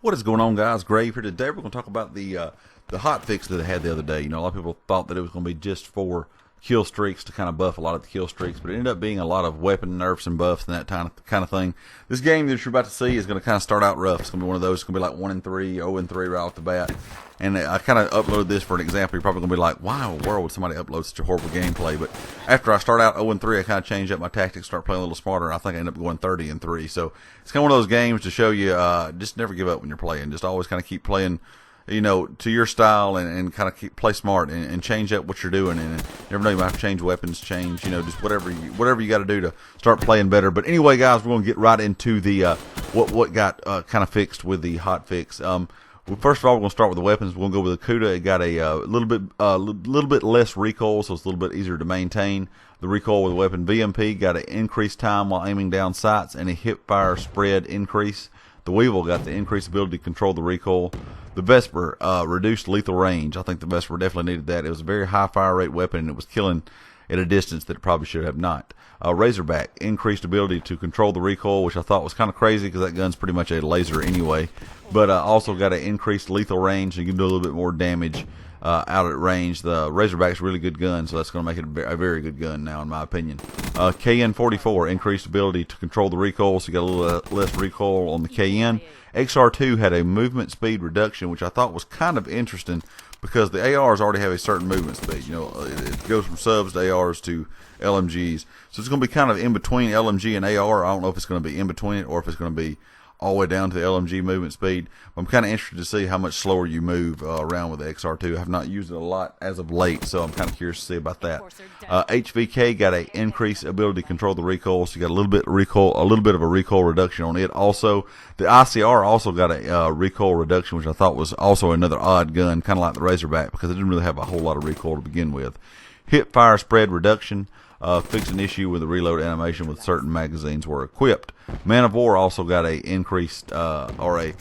What is going on, guys? Grave here. Today we're going to talk about the hotfix that I had the other day. You know, a lot of people thought that it was going to be just for kill streaks to kind of buff a lot of the kill streaks, but it ended up being a lot of weapon nerfs and buffs and that kind of thing. This game that you're about to see is going to kind of start out rough. It's going to be one of those. It's going to be like 1-3, 0-3 right off the bat. And I kind of uploaded this for an example. You're probably going to be like, why in the world would somebody upload such a horrible gameplay? But after I start out 0-3, I kind of changed up my tactics, start playing a little smarter. I think I ended up going 30-3. So it's kind of one of those games to show you just never give up when you're playing. Just always kind of keep playing, you know, to your style and kind of play smart and change up what you're doing. And you never know, you might have to change weapons, change, you know, just whatever you got to do to start playing better. But anyway, guys, we're going to get right into the what got kind of fixed with the hotfix. Well, first of all, we're going to start with the weapons. We're going to go with the Kuda. It got a little bit less recoil, so it's a little bit easier to maintain the recoil with the weapon. VMP got an increased time while aiming down sights and a hip fire spread increase. The Weevil got the increased ability to control the recoil. The Vesper reduced lethal range. I think the Vesper definitely needed that. It was a very high fire rate weapon, and it was killing at a distance that it probably should have not. Razorback increased ability to control the recoil, which I thought was kind of crazy because that gun's pretty much a laser anyway. But also got an increased lethal range, and you can do a little bit more damage out at range. The Razorback's a really good gun, so that's going to make it a very good gun now, in my opinion. KN-44 increased ability to control the recoil, so you got a little less recoil on the KN. XR2 had a movement speed reduction, which I thought was kind of interesting because the ARs already have a certain movement speed. You know, it goes from subs to ARs to LMGs. So it's going to be kind of in between LMG and AR. I don't know if it's going to be in between it or if it's going to be all the way down to the LMG movement speed. I'm kind of interested to see how much slower you move around with the XR2. I have not used it a lot as of late, so I'm kind of curious to see about that. HVK got a increased ability to control the recoil, so you got a little bit of a recoil reduction on it. Also, the ICR also got a recoil reduction, which I thought was also another odd gun, kind of like the Razorback, because it didn't really have a whole lot of recoil to begin with. Hip fire spread reduction. Fixed an issue with the reload animation with certain magazines were equipped. Man of War also got a increased ability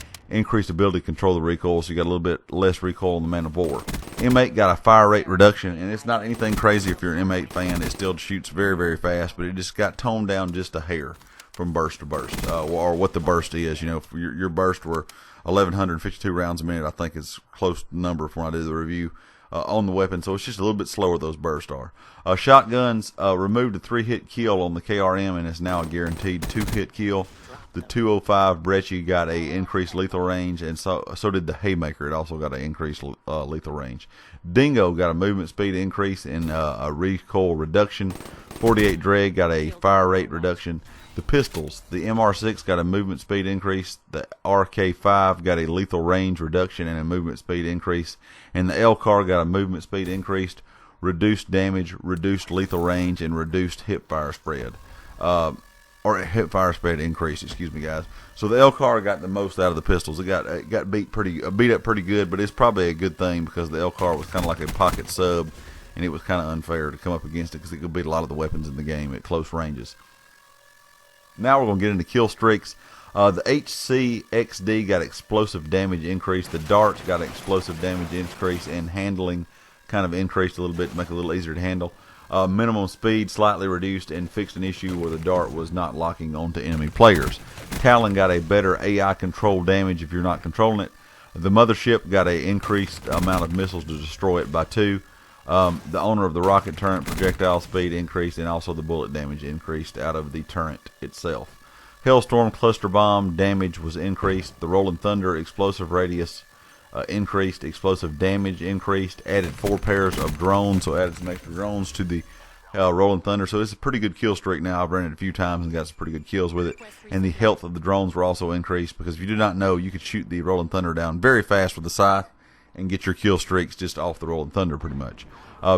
to control the recoil, so you got a little bit less recoil on the Man of War. M8 got a fire rate reduction, and it's not anything crazy if you're an M8 fan. It still shoots very, very fast, but it just got toned down just a hair from burst to burst, or what the burst is. You know, if your burst were 1,152 rounds a minute, I think is close number from when I did the review. On the weapon, so it's just a little bit slower, those bursts are. Shotguns removed a 3-hit kill on the KRM, and it's now a guaranteed 2-hit kill. The 205 Brecci got a increased lethal range, and so did the Haymaker. It also got an increased lethal range. Dingo got a movement speed increase and a recoil reduction. 48 Dreg got a fire rate reduction. The pistols, the MR6 got a movement speed increase, the RK5 got a lethal range reduction and a movement speed increase, and the LCAR got a movement speed increased, reduced damage, reduced lethal range, and reduced hip fire spread. Or hip fire spread increase, excuse me, guys. So the LCAR got the most out of the pistols. It got beat up pretty good, but it's probably a good thing because the LCAR was kind of like a pocket sub, and it was kind of unfair to come up against it because it could beat a lot of the weapons in the game at close ranges. Now we're going to get into kill streaks. The HCXD got explosive damage increase. The darts got explosive damage increase, and handling kind of increased a little bit to make it a little easier to handle. Minimum speed slightly reduced and fixed an issue where the dart was not locking onto enemy players. Talon got a better AI control damage if you're not controlling it. The Mothership got an increased amount of missiles to destroy it by 2. The owner of the rocket turret projectile speed increased, and also the bullet damage increased out of the turret itself. Hailstorm cluster bomb damage was increased. The Rolling Thunder explosive radius increased. Explosive damage increased. Added 4 pairs of drones, so added some extra drones to the Rolling Thunder. So it's a pretty good kill streak now. I've ran it a few times and got some pretty good kills with it. And the health of the drones were also increased, because if you do not know, you could shoot the Rolling Thunder down very fast with the scythe and get your kill streaks just off the Rolling Thunder pretty much.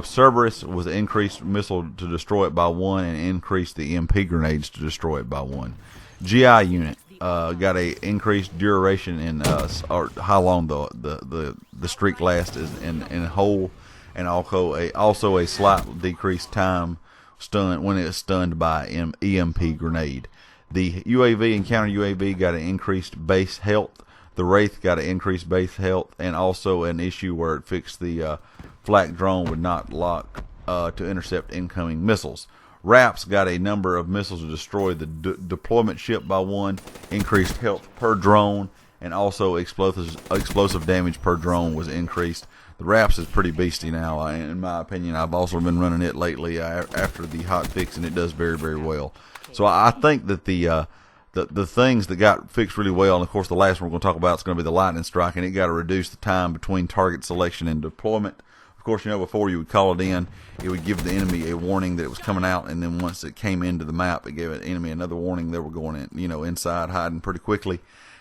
Cerberus was increased missile to destroy it by 1 and increased the MP grenades to destroy it by 1. GI unit got a increased duration in or how long the streak lasts in whole, and also a slight decreased time stun when it's stunned by EMP grenade. The UAV and counter UAV got an increased base health. The Wraith got an increased base health, and also an issue where it fixed the flak drone would not lock to intercept incoming missiles. Raps got a number of missiles to destroy the deployment ship by 1, increased health per drone, and also explosive damage per drone was increased. The wraps is pretty beasty now, in my opinion. I've also been running it lately after the hot fix, and it does very, very well. So I think that the things that got fixed really well, and of course the last one we're going to talk about is going to be the lightning strike, and it got to reduce the time between target selection and deployment. Of course, before you would call it in, it would give the enemy a warning that it was coming out, and then once it came into the map, it gave the enemy another warning they were going in, inside, hiding pretty quickly.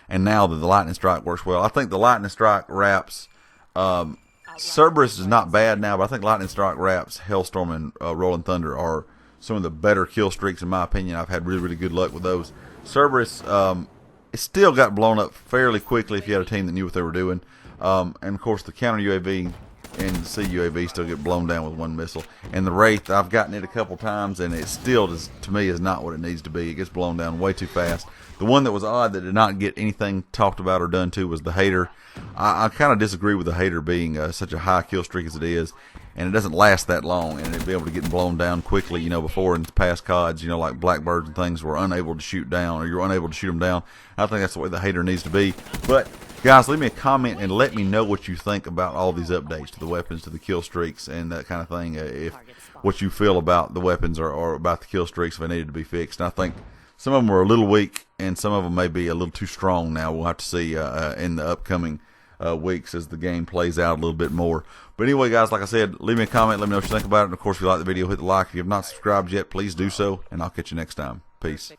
And now that the lightning strike works well, I think the lightning strike wraps, Cerberus is not bad now, but I think lightning strike wraps, Hellstorm, and Rolling Thunder are some of the better kill streaks in my opinion. I've had really, really good luck with those. Cerberus, it still got blown up fairly quickly if you had a team that knew what they were doing. And of course the counter UAV and the CUAV still get blown down with one missile. And the Wraith, I've gotten it a couple times, and it still, to me, is not what it needs to be. It gets blown down way too fast. The one that was odd that did not get anything talked about or done to was the Hater. I kind of disagree with the Hater being such a high kill streak as it is, and it doesn't last that long, and it'd be able to get blown down quickly. Before in past CODs, like Blackbirds and things were unable to shoot down, or you're unable to shoot them down. I think that's the way the Hater needs to be. But guys, leave me a comment and let me know what you think about all these updates to the weapons, to the kill streaks, and that kind of thing. If what you feel about the weapons or about the kill streaks, if they needed to be fixed. And I think some of them were a little weak, and some of them may be a little too strong now. We'll have to see in the upcoming weeks as the game plays out a little bit more. But anyway, guys, like I said, leave me a comment. Let me know what you think about it. And of course, if you like the video, hit the like. If you have not subscribed yet, please do so. And I'll catch you next time. Peace.